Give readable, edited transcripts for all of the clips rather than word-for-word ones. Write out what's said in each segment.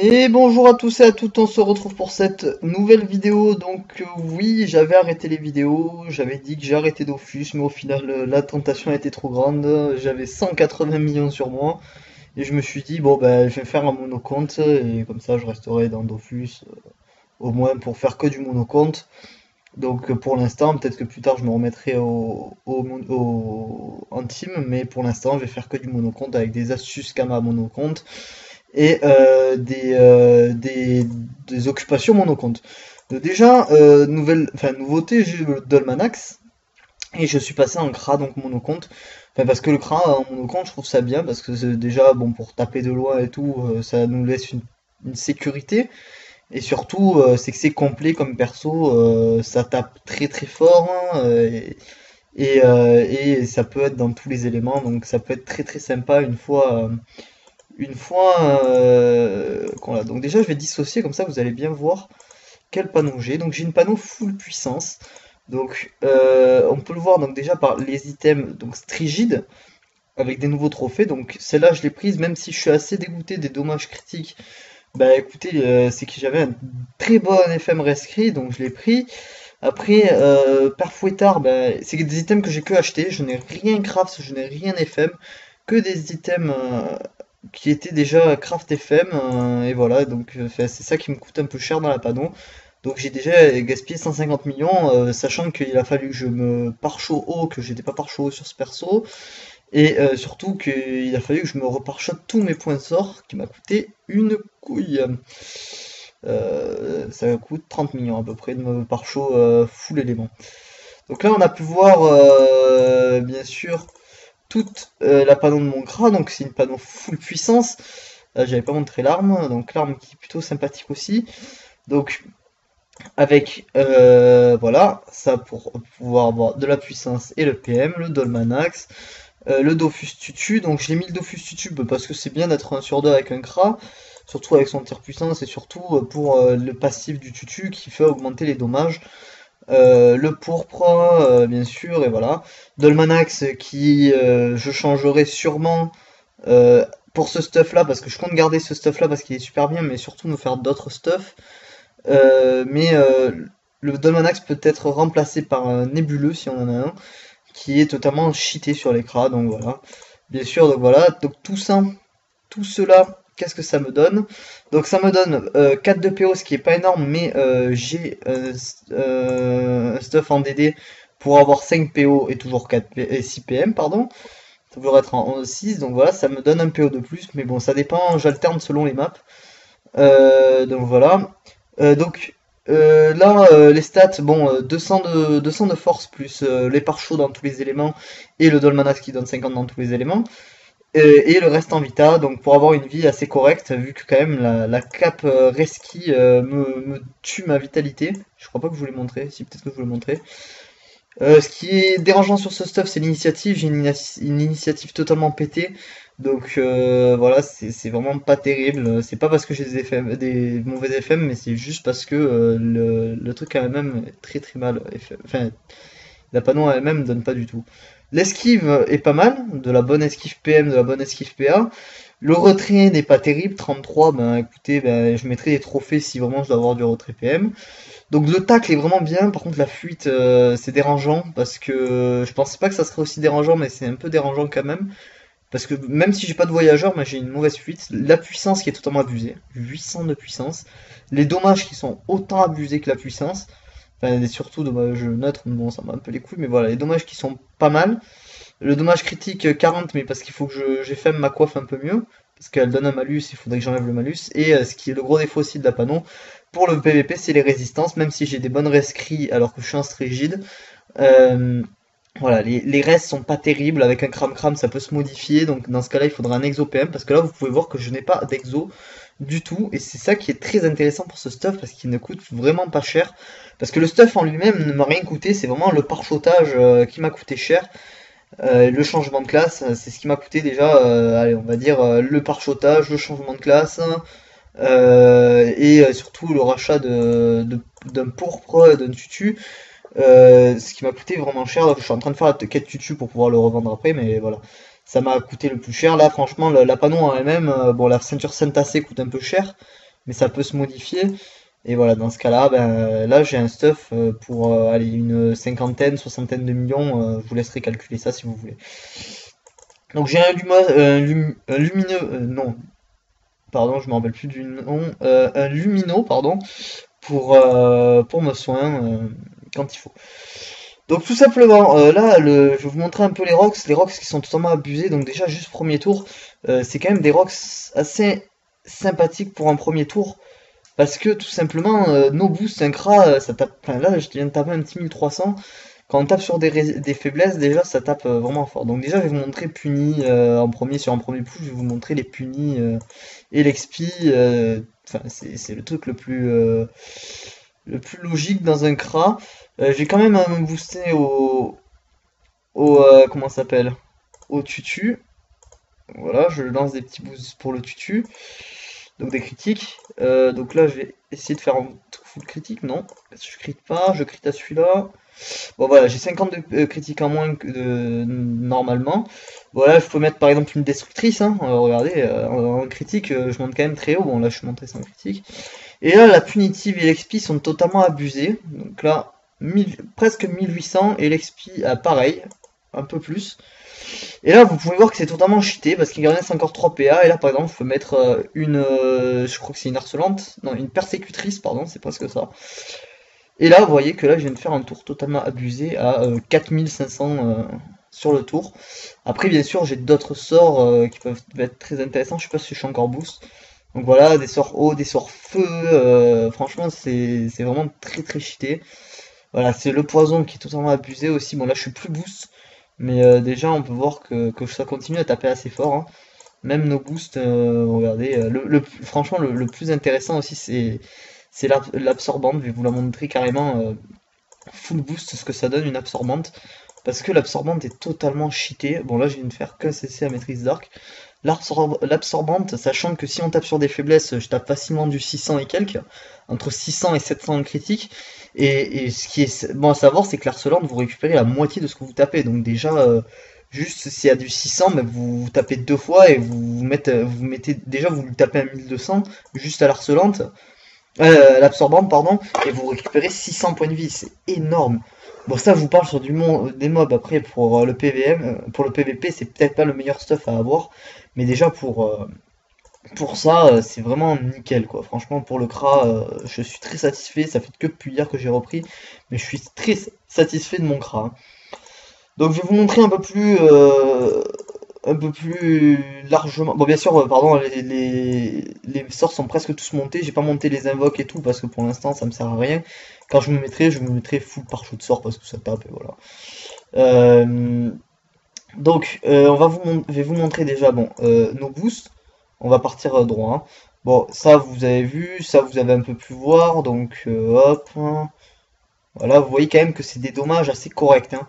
Et bonjour à tous et à toutes, on se retrouve pour cette nouvelle vidéo. Oui, j'avais arrêté les vidéos, j'avais dit que j'arrêtais Dofus, mais au final la tentation a été trop grande. J'avais 180 millions sur moi et je me suis dit bon ben je vais faire un monocompte et comme ça je resterai dans Dofus au moins pour faire que du monocompte. Pour l'instant, peut-être que plus tard je me remettrai en team, mais pour l'instant je vais faire que du monocompte avec des astuces Kama monocompte et des occupations monocompte. Déjà, nouveauté, j'ai eu le Dolmanax et je suis passé en CRA, donc monocompte. Enfin, parce que le CRA en monocompte, je trouve ça bien parce que c'est déjà bon pour taper de loin et tout, ça nous laisse une sécurité. Et surtout, c'est que c'est complet comme perso, ça tape très très fort hein, et ça peut être dans tous les éléments, donc ça peut être très très sympa une fois qu'on l'a. Donc déjà je vais dissocier comme ça vous allez bien voir quel panneau j'ai. Donc j'ai une panneau full puissance. On peut le voir donc déjà par les items donc Strigide avec des nouveaux trophées. Donc celle-là je l'ai prise même si je suis assez dégoûté des dommages critiques. Bah écoutez, c'est que j'avais un très bon FM rescrit donc je l'ai pris. Après par fouettard, bah, c'est des items que j'ai que acheté, je n'ai rien craft, je n'ai rien FM, que des items qui était déjà Craft FM, et voilà, c'est ça qui me coûte un peu cher dans la panneau. Donc j'ai déjà gaspillé 150 millions, sachant qu'il a fallu que je me pare-chaud haut, que j'étais pas pare-chaud haut sur ce perso, et surtout qu'il a fallu que je me repare-shot tous mes points de sort, qui m'a coûté une couille. Ça coûte 30 millions à peu près de me pare-chaud full élément. Donc là on a pu voir bien sûr toute la panneau de mon gras, donc c'est une panneau full puissance. J'avais pas montré l'arme, donc l'arme qui est plutôt sympathique aussi. Donc avec voilà, ça pour pouvoir avoir de la puissance et le PM, le Dolmanax, le Dofus Tutu. Donc j'ai mis le Dofus Tutu parce que c'est bien d'être 1 sur 2 avec un Kra, surtout avec son tir puissance et surtout pour le passif du Tutu qui fait augmenter les dommages. Le pourpre, bien sûr, et voilà. Dolmanax qui je changerai sûrement pour ce stuff là, parce que je compte garder ce stuff là parce qu'il est super bien, mais surtout me faire d'autres stuff. Mais le Dolmanax peut être remplacé par un nébuleux si on en a un, qui est totalement cheaté sur l'écran, donc voilà. Bien sûr, donc voilà, donc tout ça, tout cela, qu'est-ce que ça me donne? Donc ça me donne 4 de PO, ce qui est pas énorme, mais j'ai un stuff en DD pour avoir 5 PO et toujours 6 PM, pardon. Ça devrait être en 11-6, donc voilà, ça me donne un PO de plus, mais bon, ça dépend, j'alterne selon les maps. Donc voilà. Là, les stats, bon, 200 de force plus les pare-chauds dans tous les éléments et le Dolmanas qui donne 50 dans tous les éléments. Et le reste en vita, donc pour avoir une vie assez correcte, vu que quand même la cape Reski me tue ma vitalité. Je crois pas que je vous l'ai montré, si peut-être que je vous l'ai montré. Ce qui est dérangeant sur ce stuff, c'est l'initiative. J'ai une initiative totalement pétée. Voilà, c'est vraiment pas terrible. C'est pas parce que j'ai des mauvais FM, mais c'est juste parce que le truc à elle-même est très très mal. Enfin, la panneau à elle-même donne pas du tout. L'esquive est pas mal, de la bonne esquive PM, de la bonne esquive PA. Le retrait n'est pas terrible, 33, ben écoutez, ben, je mettrai des trophées si vraiment je dois avoir du retrait PM. Donc le tacle est vraiment bien, par contre la fuite c'est dérangeant, parce que je pensais pas que ça serait aussi dérangeant, mais c'est un peu dérangeant quand même. Parce que même si j'ai pas de voyageur, moi j'ai une mauvaise fuite. La puissance qui est totalement abusée, 800 de puissance. Les dommages qui sont autant abusés que la puissance. Enfin, et surtout dommages neutres, bon ça m'a un peu les couilles, mais voilà, les dommages qui sont pas mal. Le dommage critique 40, mais parce qu'il faut que j'ai fait ma coiffe un peu mieux. Parce qu'elle donne un malus, il faudrait que j'enlève le malus. Et ce qui est le gros défaut aussi de la panneau, pour le PVP, c'est les résistances, même si j'ai des bonnes rescrits alors que je suis un rigide. Euh, voilà, les restes sont pas terribles, avec un cram ça peut se modifier, donc dans ce cas-là il faudra un exo PM, parce que là vous pouvez voir que je n'ai pas d'exo du tout, et c'est ça qui est très intéressant pour ce stuff, parce qu'il ne coûte vraiment pas cher, parce que le stuff en lui-même ne m'a rien coûté, c'est vraiment le pare-chotage qui m'a coûté cher. Le changement de classe, c'est ce qui m'a coûté déjà, allez on va dire le pare-chotage, le changement de classe, et surtout le rachat d'un pourpre, d'un tutu. Ce qui m'a coûté vraiment cher. Là, je suis en train de faire la quête tutu pour pouvoir le revendre après, mais voilà. Ça m'a coûté le plus cher. Là, franchement, la panneau en elle-même, bon, la ceinture Sentacé coûte un peu cher, mais ça peut se modifier. Et voilà, dans ce cas-là, ben, là j'ai un stuff pour aller une cinquantaine, soixantaine de millions. Je vous laisserai calculer ça si vous voulez. Donc j'ai un lumineux, non, pardon, je me rappelle plus du nom, un lumino, pardon, pour me soin quand il faut. Donc tout simplement, là, je vais vous montrer un peu les rocks qui sont totalement abusés. Donc déjà, juste premier tour, c'est quand même des rocks assez sympathiques pour un premier tour. Parce que tout simplement, no boost, un cra, ça tape. Enfin là, je viens de taper un petit 1300. Quand on tape sur des faiblesses, déjà ça tape vraiment fort. Donc déjà, je vais vous montrer puni en premier sur un premier push. Je vais vous montrer les punis et l'expi. Enfin, c'est le truc le plus logique dans un cra. J'ai quand même à me booster au comment ça s'appelle? Au tutu. Voilà, je lance des petits boosts pour le tutu. Donc des critiques. Donc là, je vais essayer de faire un full critique. Non, je crit pas. Je crit à celui-là. Bon voilà, j'ai 52 critiques en moins que normalement. Voilà, je peux mettre par exemple une destructrice. Hein. Regardez, en critique, je monte quand même très haut. Bon là, je suis monté sans critique. Et là, la punitive et l'expi sont totalement abusés. Donc là, presque 1800 et l'expi, pareil, un peu plus. Et là, vous pouvez voir que c'est totalement cheaté parce qu'il reste encore 3 PA. Et là, par exemple, je peux mettre je crois que c'est une harcelante, non, une persécutrice, pardon, c'est presque ça. Et là, vous voyez que là, je viens de faire un tour totalement abusé à 4500 sur le tour. Après, bien sûr, j'ai d'autres sorts qui peuvent être très intéressants. Je sais pas si je suis encore boost. Donc voilà, des sorts eau, des sorts feu. Franchement, c'est vraiment très très cheaté. Voilà, c'est le poison qui est totalement abusé aussi. Bon, là, je suis plus boost. Mais déjà, on peut voir que ça continue à taper assez fort. Hein. Même nos boosts, regardez. Franchement, le plus intéressant aussi, c'est l'absorbante. Je vais vous la montrer carrément full boost ce que ça donne une absorbante. Parce que l'absorbante est totalement cheatée. Bon, là, je viens de faire qu'un CC à maîtrise d'arc. L'absorbante, sachant que si on tape sur des faiblesses, je tape facilement du 600 et quelques, entre 600 et 700 en critique. Et ce qui est bon à savoir, c'est que l'harcelante, vous récupérez la moitié de ce que vous tapez. Donc déjà, juste s'il y a du 600, ben vous tapez deux fois et vous mettez déjà, vous lui tapez un 1200 juste à l'harcelante, l'absorbante, pardon, et vous récupérez 600 points de vie. C'est énorme. Bon, ça, je vous parle sur des mobs. Après, pour le PVM, pour le PVP, c'est peut-être pas le meilleur stuff à avoir. Mais déjà, pour ça, c'est vraiment nickel, quoi. Franchement, pour le CRA, je suis très satisfait. Ça fait que depuis hier que j'ai repris. Mais je suis très satisfait de mon CRA. Hein. Donc, je vais vous montrer un peu plus largement. Bon, bien sûr, pardon, les sorts sont presque tous montés. J'ai pas monté les invoques et tout parce que pour l'instant, ça me sert à rien. Quand je me mettrai full par shoot de sort parce que ça tape et voilà. Donc, je vais vous montrer déjà bon, nos boosts. On va partir droit. Hein. Bon, ça vous avez vu, ça vous avez un peu pu voir. Donc, hop. Hein. Voilà, vous voyez quand même que c'est des dommages assez corrects. Hein.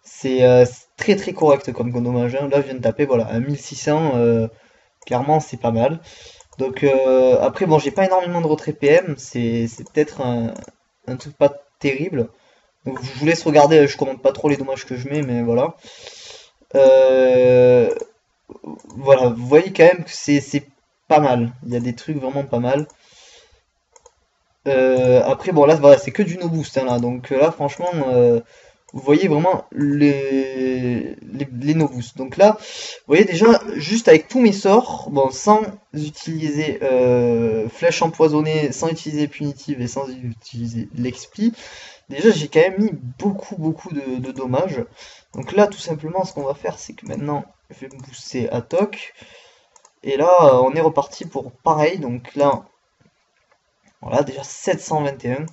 C'est très très correct comme dommage. Hein. Là, je viens de taper voilà, à 1600. Clairement, c'est pas mal. Donc, après, bon, j'ai pas énormément de retrait PM. C'est peut-être un truc pas terrible. Donc, je vous laisse regarder. Je commente pas trop les dommages que je mets, mais voilà. Euh, voilà, vous voyez quand même que c'est pas mal. Il y a des trucs vraiment pas mal. Après, bon, là, voilà, c'est que du no boost, hein, là. Donc là, franchement, vous voyez vraiment les no boost. Donc là, vous voyez déjà, juste avec tous mes sorts, bon, sans utiliser flèche empoisonnée, sans utiliser punitive et sans utiliser l'expi, déjà, j'ai quand même mis beaucoup de dommages. Donc là, tout simplement, ce qu'on va faire, c'est que maintenant, je vais me booster à toc. Et là, on est reparti pour pareil. Donc là, voilà, déjà 721.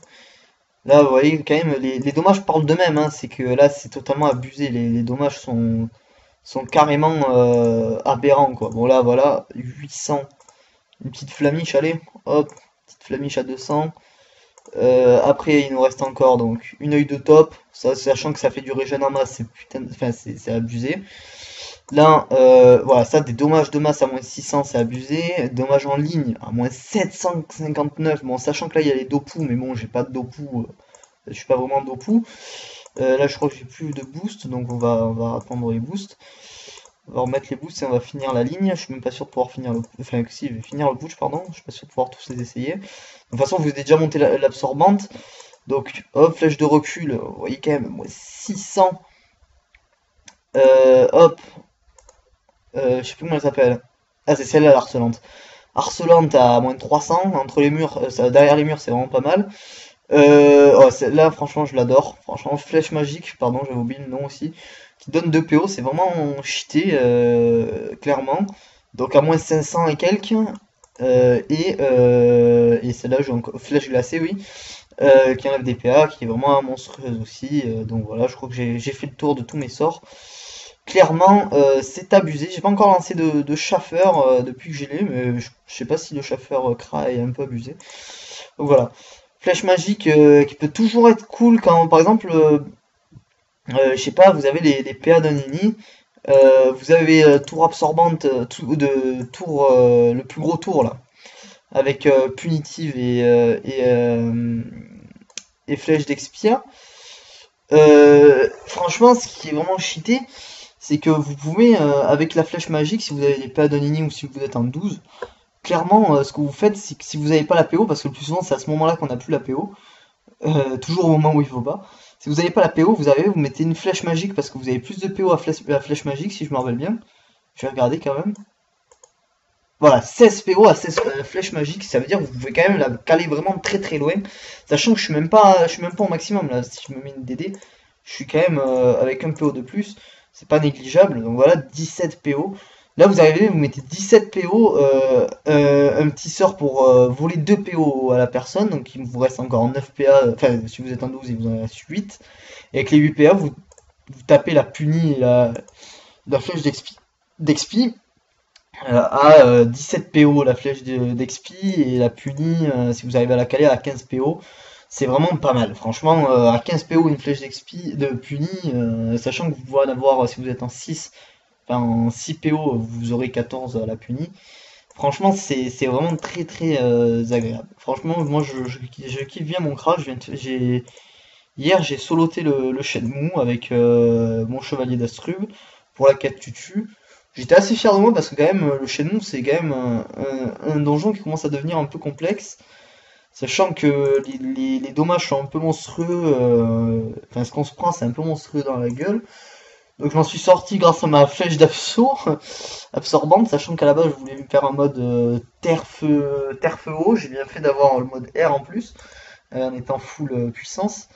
Là, vous voyez, quand même, les dommages parlent d'eux-mêmes. Hein, c'est que là, c'est totalement abusé. Les dommages sont carrément aberrants, quoi. Bon, là, voilà, 800. Une petite flamiche, allez, hop, petite flamiche à 200. Après, il nous reste encore donc une œil de top, ça, sachant que ça fait du régène en masse, c'est putain, enfin c'est abusé. Là, voilà, ça des dommages de masse à moins 600, c'est abusé. Dommages en ligne à moins 759. Bon, sachant que là il y a les dopou, mais bon, j'ai pas de dopou, je suis pas vraiment dopou. Là, je crois que j'ai plus de boost, donc on va attendre les boosts. On va remettre les boosts et on va finir la ligne. Je suis même pas sûr de pouvoir finir le... Enfin, si, je vais finir le push, pardon. Je suis pas sûr de pouvoir tous les essayer. De toute façon, vous avez déjà monté l'absorbante. Donc, hop, flèche de recul. Vous voyez quand même, moi, 600. Hop. Je sais plus comment elle s'appelle. Ah, c'est celle-là, l'harcelante. Harcelante à moins de 300. Entre les murs, derrière les murs, c'est vraiment pas mal. Oh, celle-là, franchement, je l'adore. Franchement, flèche magique, pardon, j'avais oublié le nom aussi. Qui donne 2 PO, c'est vraiment cheaté, clairement. Donc à moins 500 et quelques. Et celle-là, j'ai encore flèche glacée, oui. Qui enlève des PA, qui est vraiment monstrueuse aussi. Donc voilà, je crois que j'ai fait le tour de tous mes sorts. Clairement, c'est abusé. J'ai pas encore lancé de chaffeur depuis que j'ai l'ai, mais je sais pas si le chaffeur Kra est un peu abusé. Donc voilà. Flèche magique qui peut toujours être cool quand, par exemple, je sais pas, vous avez les PA d'un Nini, vous avez tour absorbante, tour, le plus gros tour là, avec punitive et flèche d'expia. Franchement, ce qui est vraiment cheaté, c'est que vous pouvez, avec la flèche magique, si vous avez les PA d'un Nini ou si vous êtes en 12, clairement, ce que vous faites, c'est que si vous n'avez pas la PO, parce que le plus souvent c'est à ce moment-là qu'on n'a plus la PO, toujours au moment où il faut pas. Si vous n'avez pas la PO, vous mettez une flèche magique parce que vous avez plus de PO à flèche magique, si je me rappelle bien. Je vais regarder quand même. Voilà, 16 PO à 16 flèches magiques, ça veut dire que vous pouvez quand même la caler vraiment très très loin. Sachant que je suis même pas au maximum là, si je me mets une DD, je suis quand même avec un PO de plus, c'est pas négligeable. Donc voilà, 17 PO. Là vous arrivez, vous mettez 17 PO, un petit sort pour voler 2 PO à la personne, donc il vous reste encore 9 PA, enfin si vous êtes en 12 il vous en reste 8. Et avec les 8 PA vous tapez la punie et la flèche d'expi à 17 PO la flèche d'expi et la punie si vous arrivez à la caler à 15 PO. C'est vraiment pas mal, franchement, à 15 PO une flèche d'expi de punie, sachant que vous pouvez en avoir si vous êtes en 6. Enfin, en 6 PO, vous aurez 14 à la punie. Franchement, c'est vraiment très très agréable. Franchement, moi je kiffe bien mon crash. Hier, j'ai soloté le Shenmue avec mon chevalier d'Astrub pour la quête Tutu. J'étais assez fier de moi parce que quand même le Shenmue c'est quand même un donjon qui commence à devenir un peu complexe. Sachant que les dommages sont un peu monstrueux, enfin ce qu'on se prend c'est un peu monstrueux dans la gueule. Donc je m'en suis sorti grâce à ma flèche absorbante, sachant qu'à la base je voulais me faire un mode terre-feu eau, j'ai bien fait d'avoir le mode air en plus, en étant full puissance.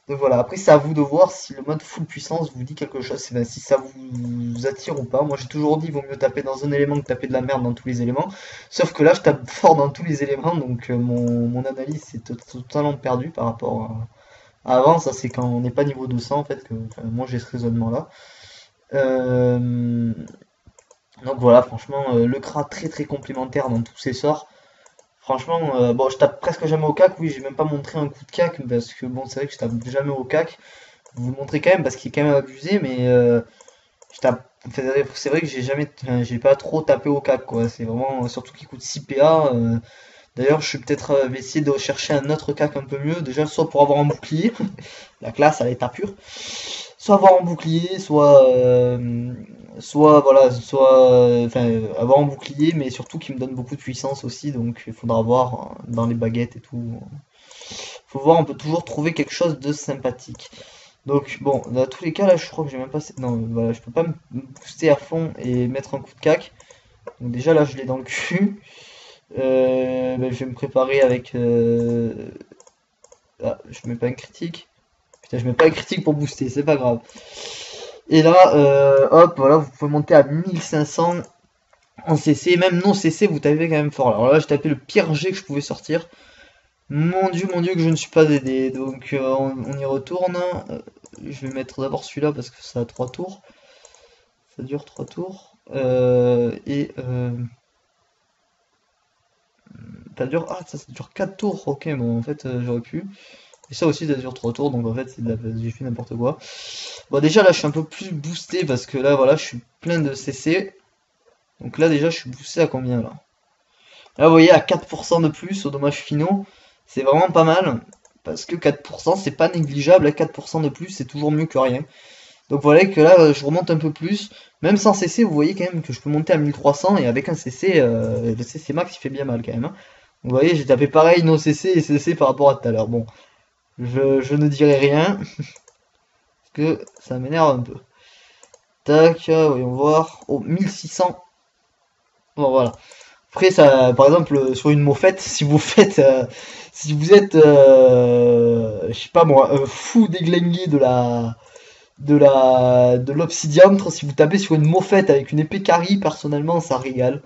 Donc voilà, après c'est à vous de voir si le mode full puissance vous dit quelque chose, ben, si ça vous attire ou pas. Moi j'ai toujours dit il vaut mieux taper dans un élément que taper de la merde dans tous les éléments. Sauf que là je tape fort dans tous les éléments, donc mon analyse c'est totalement perdu par rapport à avant. Ça c'est quand on n'est pas niveau 200 en fait que enfin, moi j'ai ce raisonnement là. Euh, donc voilà, franchement, le Kra très très complémentaire dans tous ses sorts. Franchement, bon, je tape presque jamais au cac, oui, j'ai même pas montré un coup de cac, parce que bon, c'est vrai que je tape jamais au cac. Vous le montrez quand même parce qu'il est quand même abusé, mais je tape. C'est vrai que j'ai jamais, enfin, j'ai pas trop tapé au cac, quoi. C'est vraiment, surtout qu'il coûte 6 PA. D'ailleurs, je suis peut-être vais essayer de chercher un autre cac un peu mieux, déjà soit pour avoir un bouclier, la classe à l'état pur, soit avoir un bouclier, soit voilà, enfin avoir un bouclier, mais surtout qui me donne beaucoup de puissance aussi, donc il faudra voir dans les baguettes et tout. Faut voir, on peut toujours trouver quelque chose de sympathique. Donc bon, dans tous les cas là, je crois que j'ai même pas, non, voilà, je peux pas me booster à fond et mettre un coup de cac. Donc déjà là, je l'ai dans le cul. Ben, je vais me préparer avec. Ah, je mets pas un critique. Putain, je mets pas un critique pour booster, c'est pas grave. Et là, hop, voilà, vous pouvez monter à 1500 en CC, même non CC, vous tapez quand même fort. Alors là, j'ai tapé le pire G que je pouvais sortir. Mon dieu que je ne suis pas DD. Donc on y retourne. Je vais mettre d'abord celui-là parce que ça a 3 tours. Ça dure 3 tours. Ça dure. Ah, ça dure 4 tours. Ok, bon, en fait, j'aurais pu. Et ça aussi, ça dure 3 tours. Donc en fait, j'ai fait n'importe quoi. Bon, déjà là, je suis un peu plus boosté parce que là, voilà, je suis plein de CC. Donc là, déjà, je suis boosté à combien là? Là, vous voyez, à 4% de plus aux dommages finaux. C'est vraiment pas mal. Parce que 4%, c'est pas négligeable. À 4% de plus, c'est toujours mieux que rien. Donc voilà que là je remonte un peu plus. Même sans CC, vous voyez quand même que je peux monter à 1300 et avec un CC, le CC max il fait bien mal quand même, hein. Vous voyez, j'ai tapé pareil no CC et CC par rapport à tout à l'heure. Bon, je ne dirai rien, parce que ça m'énerve un peu. Tac, voyons voir. Oh, 1600. Bon, voilà. Après, ça, par exemple, sur une moffette, si vous faites, si vous êtes, je sais pas moi, un fou déglingué de l'obsidiantre, si vous tapez sur une moffette avec une épée carry, personnellement, ça régale.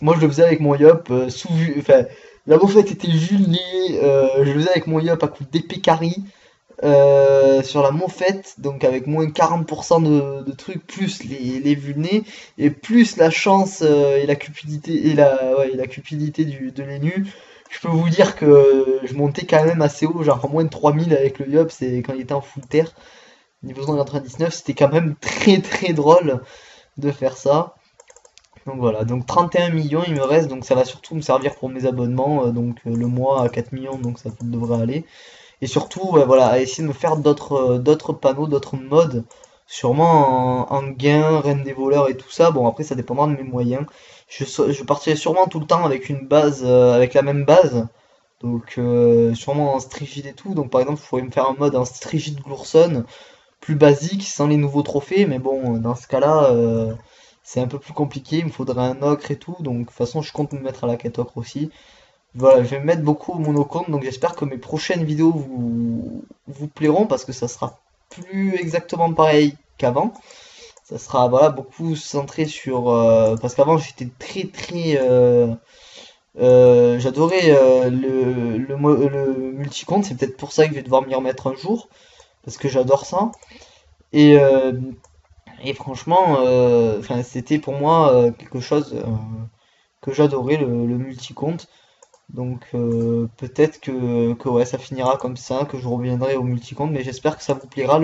Moi, je le faisais avec mon yop, enfin, la moffette était gelée, je le faisais avec mon yop à coup d'épée carry. Sur la moffette, donc avec moins 40% de trucs, plus les vulnés, et plus la chance et la cupidité, et la cupidité de l'énu, je peux vous dire que je montais quand même assez haut, genre moins de 3000 avec le Yop, c'est quand il était en full terre, niveau 199, c'était quand même très très drôle de faire ça. Donc voilà, donc 31 millions il me reste, donc ça va surtout me servir pour mes abonnements, donc le mois à 4 millions, donc ça devrait aller. Et surtout, voilà, à essayer de me faire d'autres panneaux, d'autres modes, sûrement en gain, reine des voleurs et tout ça. Bon, après, ça dépendra de mes moyens. Je partirai sûrement tout le temps avec une base, avec la même base. Donc, sûrement en Strigid et tout. Donc, par exemple, il faudrait me faire un mode en Strigid Glourson, plus basique, sans les nouveaux trophées. Mais bon, dans ce cas-là, c'est un peu plus compliqué. Il me faudrait un ocre et tout. Donc, de toute façon, je compte me mettre à la quête ocre aussi. Voilà, je vais me mettre beaucoup au monocompte, donc j'espère que mes prochaines vidéos vous plairont parce que ça sera plus exactement pareil qu'avant. Ça sera voilà beaucoup centré sur parce qu'avant j'étais très très j'adorais le multicompte, c'est peut-être pour ça que je vais devoir m'y remettre un jour parce que j'adore ça et euh, et franchement enfin c'était pour moi quelque chose que j'adorais le multicompte. Donc peut-être que ouais, ça finira comme ça, que je reviendrai au multicompte, mais j'espère que ça vous plaira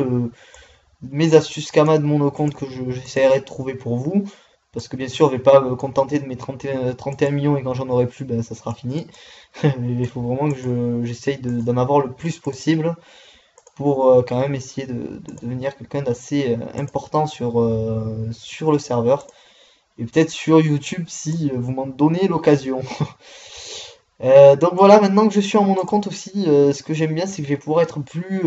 mes astuces Kama de monocompte que j'essaierai de trouver pour vous. Parce que bien sûr, je vais pas me contenter de mes 31 millions et quand j'en aurai plus, ben, ça sera fini. Il faut vraiment que j'essaye d'en avoir le plus possible pour quand même essayer de devenir quelqu'un d'assez important sur le serveur. Et peut-être sur YouTube si vous m'en donnez l'occasion. Donc voilà, maintenant que je suis en monocompte aussi, ce que j'aime bien, c'est que je vais pouvoir être plus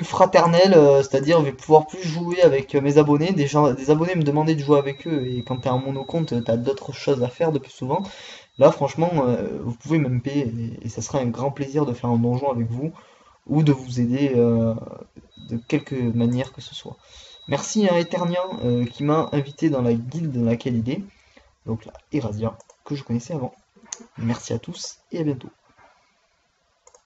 fraternel, c'est-à-dire je vais pouvoir plus jouer avec mes abonnés. Des abonnés me demandaient de jouer avec eux, et quand t'es en monocompte, t'as d'autres choses à faire de plus souvent. Là, franchement, vous pouvez même payer, et ça sera un grand plaisir de faire un donjon avec vous, ou de vous aider de quelque manière que ce soit. Merci à Eternian qui m'a invité dans la guilde dans laquelle il est, donc la Erasia, que je connaissais avant. Merci à tous et à bientôt.